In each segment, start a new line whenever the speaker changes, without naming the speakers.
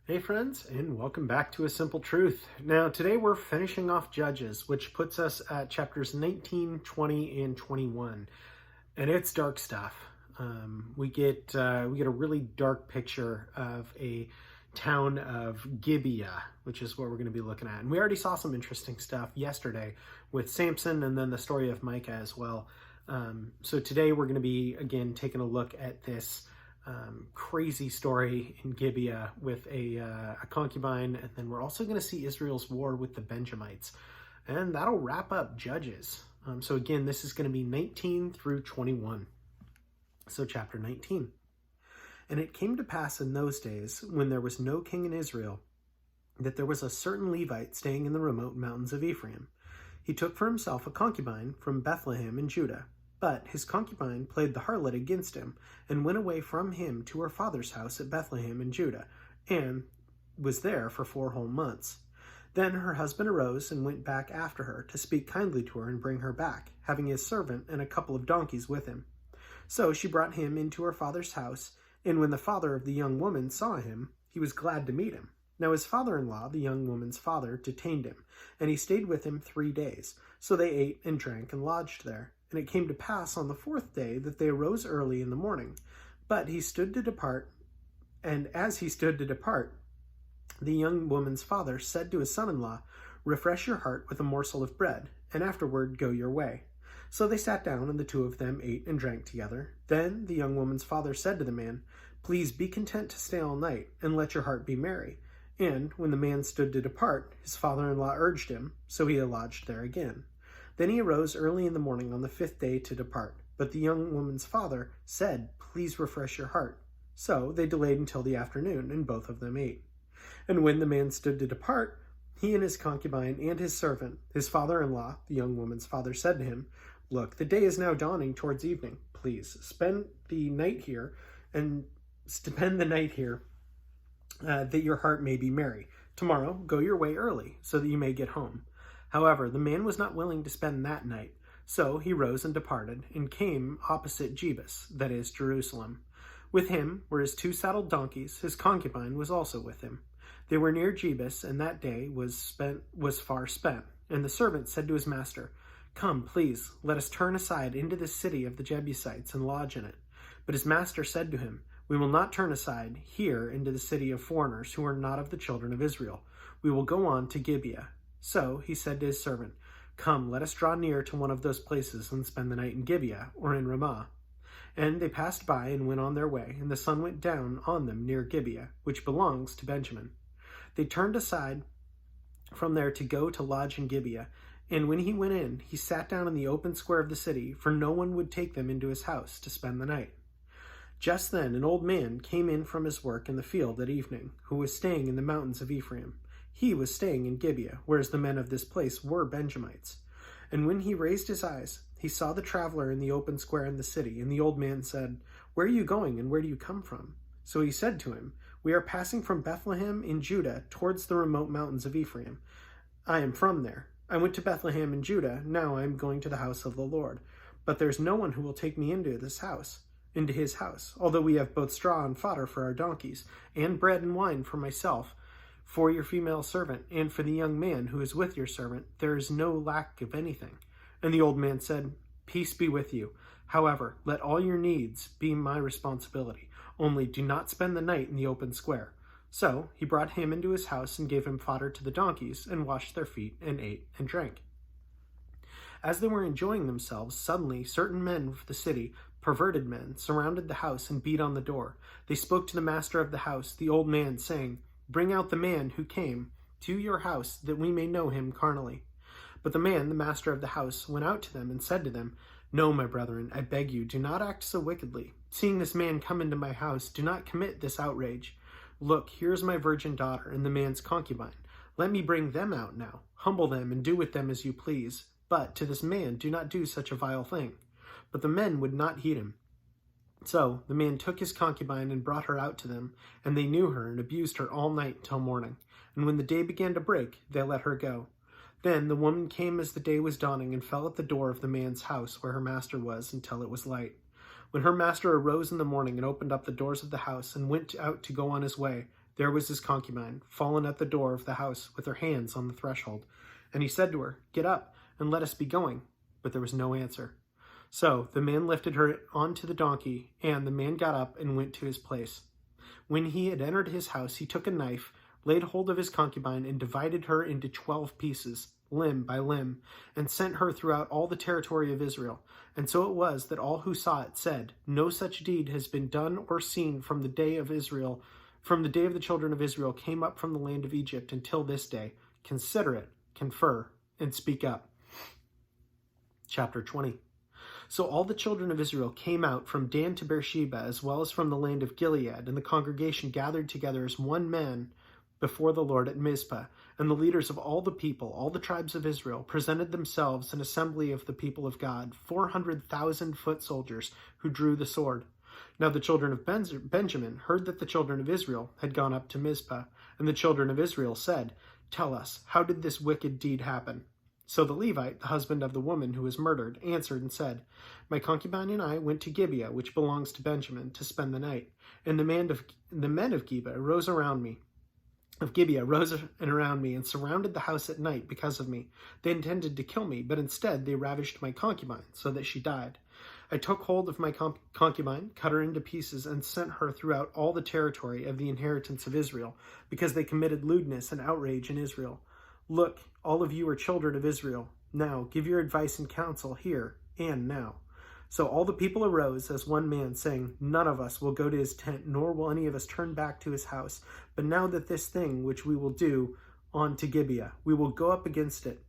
Hey friends, and welcome back to A Simple Truth. Now today we're finishing off Judges, which puts us at chapters 19, 20, and 21. And it's dark stuff. We get a really dark picture of a town of Gibeah, which is what we're going to be looking at. And we already saw some interesting stuff yesterday with Samson and then the story of Micah as well. So today we're going to be, again, taking a look at this crazy story in Gibeah with a concubine, and then we're also going to see Israel's war with the Benjamites, and that'll wrap up Judges. So again, this is going to be 19 through 21. So chapter 19. And it came to pass in those days, when there was no king in Israel, that there was a certain Levite staying in the remote mountains of Ephraim. He took for himself a concubine from Bethlehem in Judah. But his concubine played the harlot against him, and went away from him to her father's house at Bethlehem in Judah, and was there for 4 whole months. Then her husband arose and went back after her, to speak kindly to her and bring her back, having his servant and a couple of donkeys with him. So she brought him into her father's house, and when the father of the young woman saw him, he was glad to meet him. Now his father-in-law, the young woman's father, detained him, and he stayed with him 3 days. So they ate and drank and lodged there. And it came to pass on the 4th day that they arose early in the morning. But he stood to depart, and as he stood to depart, the young woman's father said to his son-in-law, "Refresh your heart with a morsel of bread, and afterward go your way." So they sat down, and the two of them ate and drank together. Then the young woman's father said to the man, "Please be content to stay all night, and let your heart be merry." And when the man stood to depart, his father-in-law urged him, so he lodged there again. Then he arose early in the morning on the 5th day to depart. But the young woman's father said, "Please refresh your heart." So they delayed until the afternoon, and both of them ate. And when the man stood to depart, he and his concubine and his servant, his father-in-law, the young woman's father, said to him, "Look, the day is now dawning towards evening. Please spend the night here, that your heart may be merry. Tomorrow go your way early, so that you may get home." However, the man was not willing to spend that night. So he rose and departed, and came opposite Jebus, that is, Jerusalem. With him were his 2 saddled donkeys. His concubine was also with him. They were near Jebus, and that day was far spent. And the servant said to his master, "Come, please, let us turn aside into the city of the Jebusites and lodge in it." But his master said to him, "We will not turn aside here into the city of foreigners who are not of the children of Israel. We will go on to Gibeah." So he said to his servant, "Come, let us draw near to one of those places and spend the night in Gibeah or in Ramah." And they passed by and went on their way, and the sun went down on them near Gibeah, which belongs to Benjamin. They turned aside from there to go to lodge in Gibeah. And when he went in, he sat down in the open square of the city, for no one would take them into his house to spend the night. Just then an old man came in from his work in the field at evening, who was staying in the mountains of Ephraim. He was staying in Gibeah, whereas the men of this place were Benjamites. And when he raised his eyes, he saw the traveler in the open square in the city. And the old man said, "Where are you going, and where do you come from?" So he said to him, "We are passing from Bethlehem in Judah towards the remote mountains of Ephraim. I am from there. I went to Bethlehem in Judah. Now I am going to the house of the Lord. But there is no one who will take me into his house, although we have both straw and fodder for our donkeys, and bread and wine for myself, for your female servant, and for the young man who is with your servant. There is no lack of anything." And the old man said, "Peace be with you. However, let all your needs be my responsibility. Only do not spend the night in the open square." So he brought him into his house and gave him fodder to the donkeys, and washed their feet, and ate and drank. As they were enjoying themselves, suddenly certain men of the city, perverted men, surrounded the house and beat on the door. They spoke to the master of the house, the old man, saying, "Bring out the man who came to your house, that we may know him carnally." But the man, the master of the house, went out to them and said to them, "No, my brethren, I beg you, do not act so wickedly. Seeing this man come into my house, do not commit this outrage. Look, here is my virgin daughter and the man's concubine. Let me bring them out now. Humble them and do with them as you please. But to this man do not do such a vile thing." But the men would not heed him. So the man took his concubine and brought her out to them, and they knew her and abused her all night till morning. And when the day began to break, they let her go. Then the woman came as the day was dawning and fell at the door of the man's house where her master was until it was light. When her master arose in the morning and opened up the doors of the house and went out to go on his way, There was his concubine, fallen at the door of the house with her hands on the threshold. And he said to her, "Get up, and let us be going." But there was no answer. So the man lifted her onto the donkey, and the man got up and went to his place. When he had entered his house, he took a knife, laid hold of his concubine, and divided her into 12 pieces, limb by limb, and sent her throughout all the territory of Israel. And so it was that all who saw it said, "No such deed has been done or seen from the day of Israel, from the day of the children of Israel came up from the land of Egypt until this day. Consider it, confer, and speak up." Chapter 20. So all the children of Israel came out from Dan to Beersheba, as well as from the land of Gilead, and the congregation gathered together as one man before the Lord at Mizpah. And the leaders of all the people, all the tribes of Israel, presented themselves an assembly of the people of God, 400,000 foot soldiers who drew the sword. Now the children of Benjamin heard that the children of Israel had gone up to Mizpah, and the children of Israel said, "Tell us, how did this wicked deed happen?" So the Levite, the husband of the woman who was murdered, answered and said, "My concubine and I went to Gibeah, which belongs to Benjamin, to spend the night. And the men of Gibeah rose around me, and surrounded the house at night because of me. They intended to kill me, but instead they ravished my concubine, so that she died. I took hold of my concubine, cut her into pieces, and sent her throughout all the territory of the inheritance of Israel, because they committed lewdness and outrage in Israel. Look, all of you are children of Israel. Now give your advice and counsel here and now." So all the people arose as one man, saying, "None of us will go to his tent, nor will any of us turn back to his house. But now that this thing which we will do on to Gibeah, we will go up against it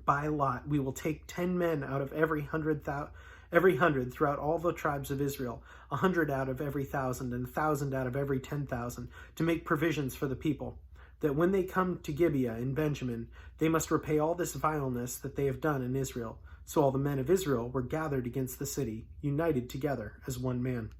by lot. We will take 10 men out of every hundred throughout all the tribes of Israel, 100 out of every 1,000, and 1,000 out of every 10,000, to make provisions for the people, that when they come to Gibeah in Benjamin, they must repay all this vileness that they have done in Israel." So all the men of Israel were gathered against the city, united together as one man.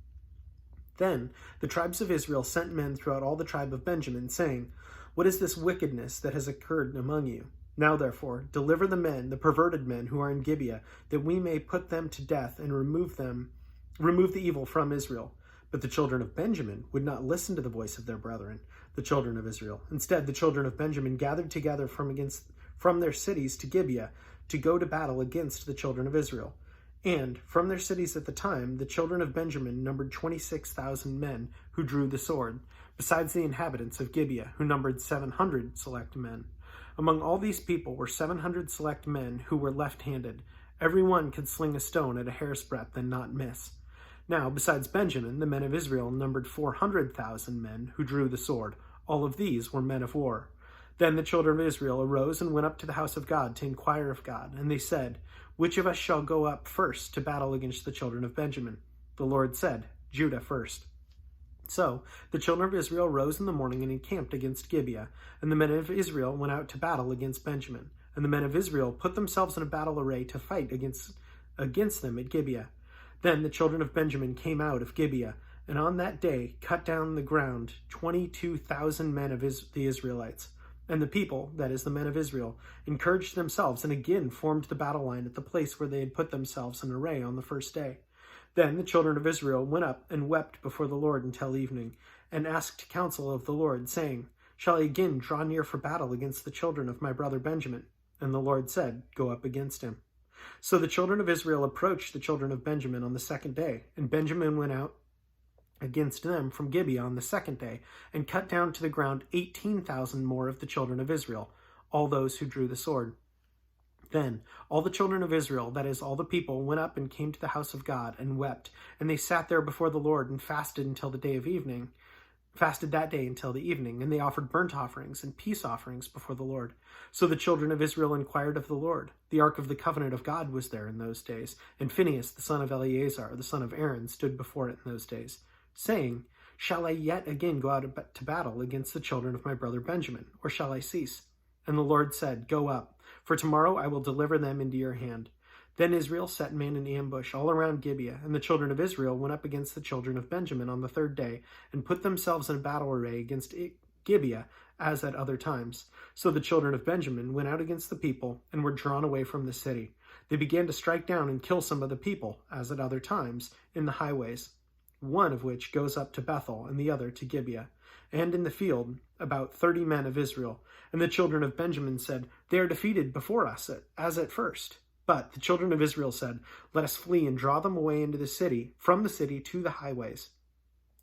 Then the tribes of Israel sent men throughout all the tribe of Benjamin, saying, "What is this wickedness that has occurred among you? Now therefore deliver the men, the perverted men who are in Gibeah, that we may put them to death and remove the evil from Israel." But the children of Benjamin would not listen to the voice of their brethren, the children of Israel. Instead, the children of Benjamin gathered together from their cities to Gibeah to go to battle against the children of Israel. And from their cities at the time, the children of Benjamin numbered 26,000 men who drew the sword, besides the inhabitants of Gibeah, who numbered 700 select men. Among all these people were 700 select men who were left-handed. Every one could sling a stone at a hair's breadth and not miss. Now, besides Benjamin, the men of Israel numbered 400,000 men who drew the sword. All of these were men of war. Then the children of Israel arose and went up to the house of God to inquire of God. And they said, "Which of us shall go up first to battle against the children of Benjamin?" The Lord said, "Judah first." So the children of Israel rose in the morning and encamped against Gibeah. And the men of Israel went out to battle against Benjamin. And the men of Israel put themselves in a battle array to fight against them at Gibeah. Then the children of Benjamin came out of Gibeah, and on that day cut down the ground 22,000 men of the Israelites. And the people, that is the men of Israel, encouraged themselves and again formed the battle line at the place where they had put themselves in array on the first day. Then the children of Israel went up and wept before the Lord until evening, and asked counsel of the Lord, saying, "Shall I again draw near for battle against the children of my brother Benjamin?" And the Lord said, "Go up against him." So the children of Israel approached the children of Benjamin on the second day, and Benjamin went out against them from Gibeah on the second day, and cut down to the ground 18,000 more of the children of Israel, all those who drew the sword. Then all the children of Israel, that is, all the people, went up and came to the house of God and wept, and they sat there before the Lord and fasted that day until the evening, and they offered burnt offerings and peace offerings before the Lord. So the children of Israel inquired of the Lord. The ark of the covenant of God was there in those days, and Phinehas, the son of Eleazar, the son of Aaron, stood before it in those days, saying, "Shall I yet again go out to battle against the children of my brother Benjamin, or shall I cease?" And the Lord said, "Go up, for tomorrow I will deliver them into your hand." Then Israel set men in ambush all around Gibeah, and the children of Israel went up against the children of Benjamin on the third day, and put themselves in battle array against Gibeah, as at other times. So the children of Benjamin went out against the people, and were drawn away from the city. They began to strike down and kill some of the people, as at other times, in the highways, one of which goes up to Bethel, and the other to Gibeah. and in the field about 30 men of Israel. And the children of Benjamin said, "They are defeated before us, as at first." But the children of Israel said, "Let us flee and draw them away into the city, from the city to the highways."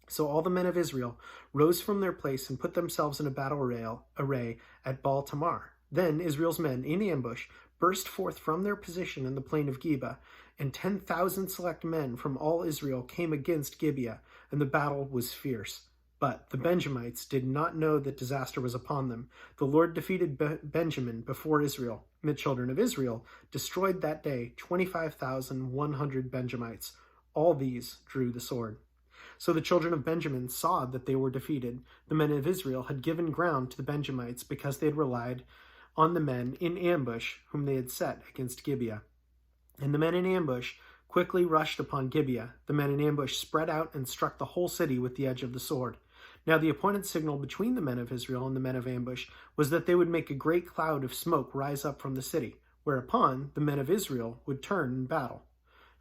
So all the men of Israel rose from their place and put themselves in a battle array at Baal Tamar. Then Israel's men, in ambush, burst forth from their position in the plain of Gibeah, and 10,000 select men from all Israel came against Gibeah, and the battle was fierce. But the Benjamites did not know that disaster was upon them. The Lord defeated Benjamin before Israel, and the children of Israel destroyed that day 25,100 Benjamites. All these drew the sword. So the children of Benjamin saw that they were defeated. The men of Israel had given ground to the Benjamites because they had relied on the men in ambush whom they had set against Gibeah. And the men in ambush quickly rushed upon Gibeah. The men in ambush spread out and struck the whole city with the edge of the sword. Now the appointed signal between the men of Israel and the men of ambush was that they would make a great cloud of smoke rise up from the city, whereupon the men of Israel would turn in battle.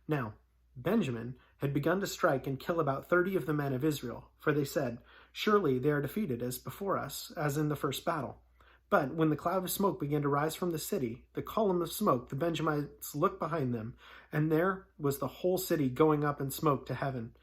Now Benjamin had begun to strike and kill about 30 of the men of Israel, for they said, "Surely they are defeated as before us, as in the first battle." But when the cloud of smoke began to rise from the city, the column of smoke, the Benjamites looked behind them, and there was the whole city going up in smoke to heaven.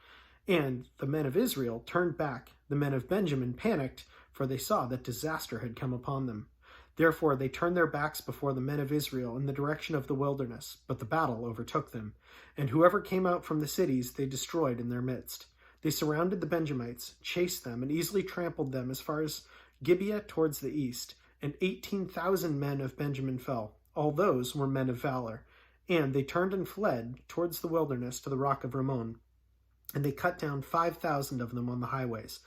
And the men of Israel turned back. The men of Benjamin panicked, for they saw that disaster had come upon them. Therefore they turned their backs before the men of Israel in the direction of the wilderness, but the battle overtook them. And whoever came out from the cities they destroyed in their midst. They surrounded the Benjamites, chased them, and easily trampled them as far as Gibeah towards the east. And 18,000 men of Benjamin fell. All those were men of valor. And they turned and fled towards the wilderness to the rock of Rimmon. And they cut down 5,000 of them on the highways.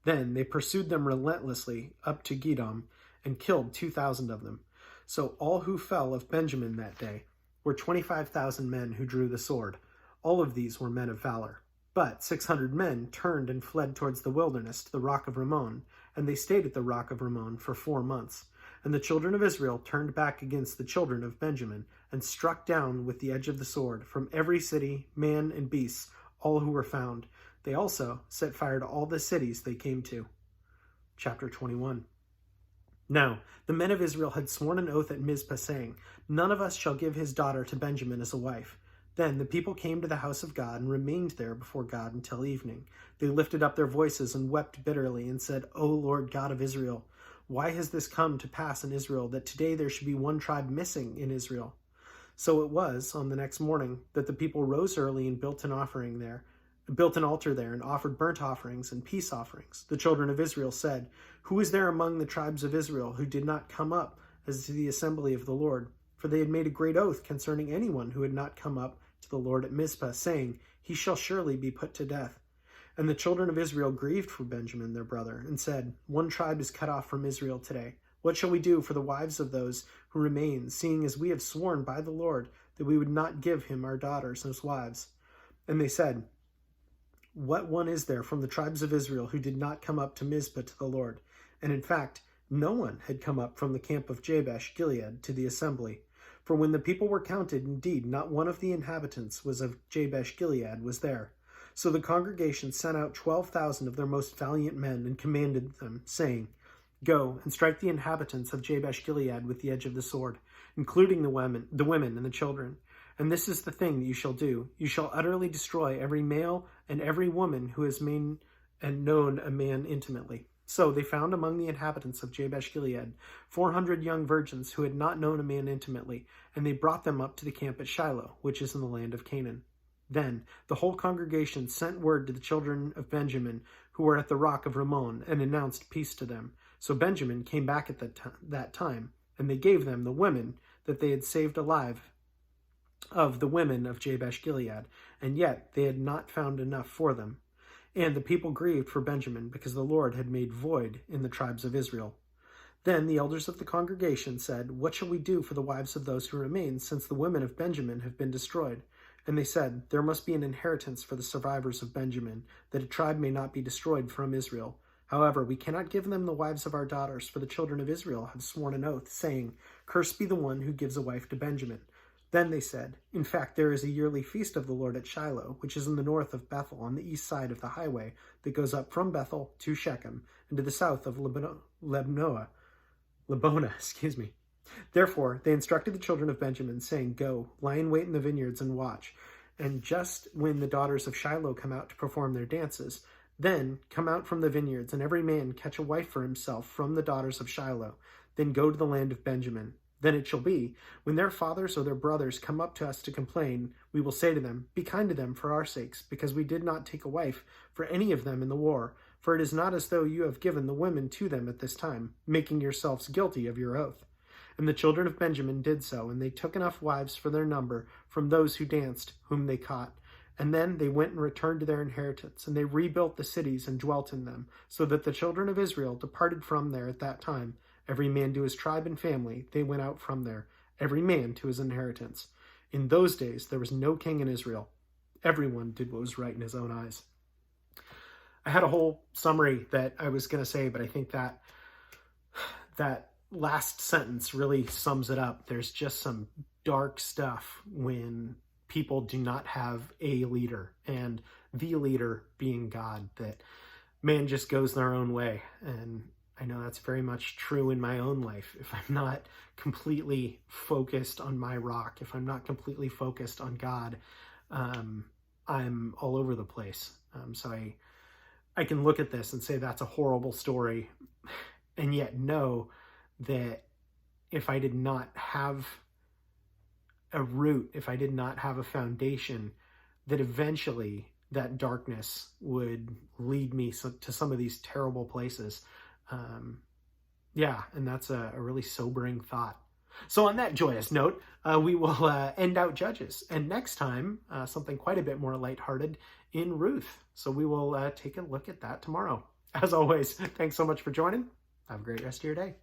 Then they pursued them relentlessly up to Gidom, and killed 2,000 of them. So all who fell of Benjamin that day were 25,000 men who drew the sword. All of these were men of valor. But 600 men turned and fled towards the wilderness to the rock of Rimmon, and they stayed at the rock of Rimmon for 4 months. And the children of Israel turned back against the children of Benjamin, and struck down with the edge of the sword from every city, man and beast, all who were found. They also set fire to all the cities they came to. Chapter 21. Now the men of Israel had sworn an oath at Mizpah, saying, "None of us shall give his daughter to Benjamin as a wife." Then the people came to the house of God and remained there before God until evening. They lifted up their voices and wept bitterly and said, "O Lord God of Israel, why has this come to pass in Israel, that today there should be one tribe missing in Israel?" So it was on the next morning that the people rose early and built an altar there, and offered burnt offerings and peace offerings. The children of Israel said, "Who is there among the tribes of Israel who did not come up as to the assembly of the Lord?" For they had made a great oath concerning anyone who had not come up to the Lord at Mizpah, saying, "He shall surely be put to death." And the children of Israel grieved for Benjamin their brother, and said, "One tribe is cut off from Israel today. What shall we do for the wives of those who remain, seeing as we have sworn by the Lord that we would not give him our daughters as wives?" And they said, "What one is there from the tribes of Israel who did not come up to Mizpah to the Lord?" And in fact, no one had come up from the camp of Jabesh Gilead to the assembly. For when the people were counted, indeed, not one of the inhabitants was of Jabesh Gilead was there. So the congregation sent out 12,000 of their most valiant men and commanded them, saying, "Go and strike the inhabitants of Jabesh Gilead with the edge of the sword, including the women and the children. And this is the thing that you shall do. You shall utterly destroy every male and every woman who has known a man intimately." So they found among the inhabitants of Jabesh Gilead 400 young virgins who had not known a man intimately, and they brought them up to the camp at Shiloh, which is in the land of Canaan. Then the whole congregation sent word to the children of Benjamin who were at the rock of Rimmon, and announced peace to them. So Benjamin came back at that time, and they gave them the women that they had saved alive of the women of Jabesh Gilead, and yet they had not found enough for them. And the people grieved for Benjamin, because the Lord had made void in the tribes of Israel. Then the elders of the congregation said, "What shall we do for the wives of those who remain, since the women of Benjamin have been destroyed?" And they said, "There must be an inheritance for the survivors of Benjamin, that a tribe may not be destroyed from Israel. However, we cannot give them the wives of our daughters, for the children of Israel have sworn an oath, saying, 'Cursed be the one who gives a wife to Benjamin.' Then they said, "In fact, there is a yearly feast of the Lord at Shiloh, which is in the north of Bethel, on the east side of the highway that goes up from Bethel to Shechem, and to the south of Lebona. Therefore, they instructed the children of Benjamin, saying, 'Go, lie in wait in the vineyards and watch. And just when the daughters of Shiloh come out to perform their dances, then come out from the vineyards, and every man catch a wife for himself from the daughters of Shiloh. Then go to the land of Benjamin. Then it shall be, when their fathers or their brothers come up to us to complain, we will say to them, Be kind to them for our sakes, because we did not take a wife for any of them in the war. For it is not as though you have given the women to them at this time, making yourselves guilty of your oath.' And the children of Benjamin did so, and they took enough wives for their number from those who danced, whom they caught. And then they went and returned to their inheritance, and they rebuilt the cities and dwelt in them, so that the children of Israel departed from there at that time. Every man to his tribe and family, they went out from there, every man to his inheritance. In those days there was no king in Israel. Everyone did what was right in his own eyes." I had a whole summary that I was going to say, but I think that last sentence really sums it up. There's just some dark stuff when people do not have a leader, and the leader being God, that man just goes their own way. And I know that's very much true in my own life. If I'm not completely focused on my rock, if I'm not completely focused on God, I'm all over the place. So I can look at this and say that's a horrible story, and yet know that if I did not have a root, if I did not have a foundation, that eventually that darkness would lead me to some of these terrible places. And that's a really sobering thought. So on that joyous note, we will end out Judges. And next time, something quite a bit more lighthearted in Ruth. So we will take a look at that tomorrow. As always, thanks so much for joining. Have a great rest of your day.